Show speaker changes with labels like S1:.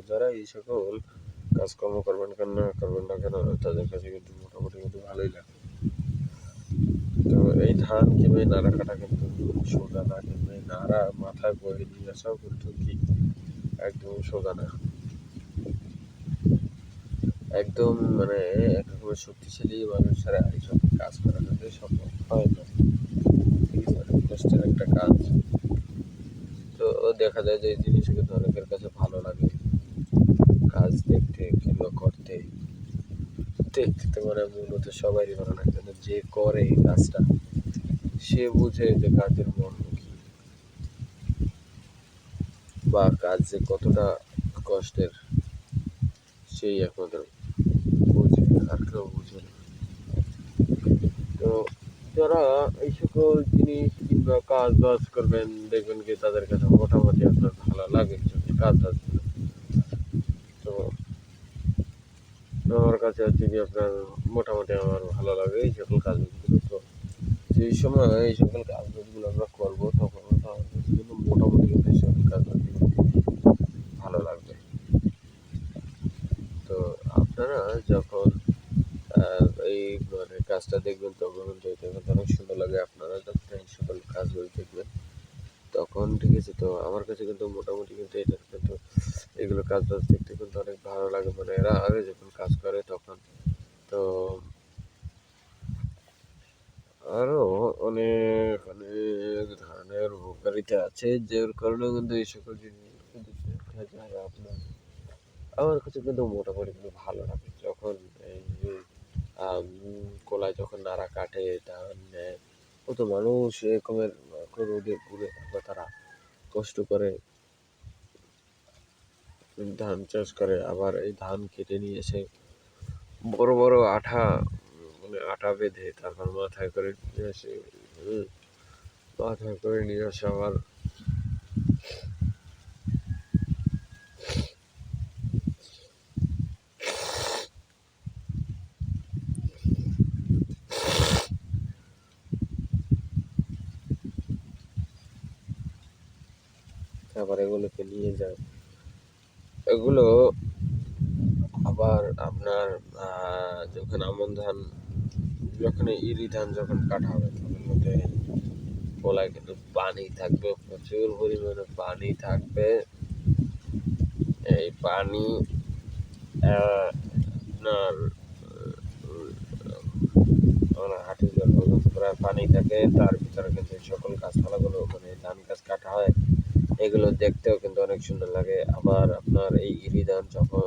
S1: যারা এই সকল কাজকর্ম করবেন না কেন তাদের কাছে কিন্তু মোটামুটি কিন্তু ভালোই লাগে। তো এই ধান কিংবা নাড়া কাটা কিন্তু সোজা না, কিংবা নাড়া মাথায় বয়ে নিয়ে আসাও কিন্তু কি একদম সোজা না, একদম মানে এক রকমের শক্তিশালী মানুষেরা এইসব কাজ করা কিন্তু সম্ভব হয় না। ঠিক আছে, অনেক কষ্টের একটা কাজ। তো দেখা যায় যে এই জিনিস কিন্তু অনেকের কাছে ভালো লাগে কাজ দেখতে কিংবা করতে। দেখতে মানে মূলত সবারই ভালো লাগে, কিন্তু যে করে এই কাজটা সে বুঝে যে কাজের মর্ম কি, বা কাজ যে কতটা কষ্টের সেই একমাত্র বুঝে, আর কেউ বুঝে না। তো যারা এই সকল জিনিস কিংবা কাজ বাজ করবেন দেখবেন কি তাদের কাছে মোটামুটি আপনার ভালো লাগে কাজ বাজ। তো আমার কাছে হচ্ছে কি আপনার মোটামুটি আমার ভালো লাগে এই সকল কাজগুলো। তো যেই সময় এই সকল কাজগুলো আমরা করবো তখন আমার কাছে কিন্তু মোটামুটি কিন্তু এই সকল কাজগুলো ভালো লাগবে। তো আপনারা যখন এই মানে কাজটা দেখবেন তখন কিন্তু এটা কিন্তু অনেক সুন্দর লাগে। আপনারা যখন এই সকল কাজগুলো দেখবেন তখন ঠিক আছে। তো আমার কাছে কিন্তু মোটামুটি কিন্তু এটা কিন্তু এগুলো কাজ বাজ দেখতে কিন্তু অনেক ভালো লাগে। মানে এরা আগে যখন কাজ করে তখন তো আরো অনেক অনেক ধরনের উপকারিতা আছে, যার কারণে কিন্তু এই সকল জিনিস কিন্তু দেখা যায় আপনার আমার কাছে কিন্তু মোটামুটি কিন্তু ভালো লাগে যখন এই যে কোলায় যখন নাড়া কাটে ধান নেয়। কত মানুষ এরকমের রোদে পুড়ে তারপর তারা কষ্ট করে ধান চাষ করে, আবার এই ধান কেটে নিয়ে এসে বড় বড় আঠা মানে আটা বেঁধে তারপর মাথায় করে নিয়ে আসে। মাথায় করে নিয়ে আসে আবার এগুলোকে নিয়ে যায়। এগুলো আবার আপনার যখন আমন ধান, যখন ইরি ধান যখন কাটা হবে তখন মধ্যে কলায় কিন্তু পানি থাকবে, প্রচুর পরিমাণে পানি থাকবে। এই পানি আপনার হাঁটু জল পর্যন্ত প্রায় পানি থাকে, তার ভিতরে কিন্তু এই সকল গাছপালাগুলো মানে ধান গাছ কাটা হয়, এগুলো দেখতেও কিন্তু অনেক সুন্দর লাগে। আবার আপনার এই ইরি ধান যখন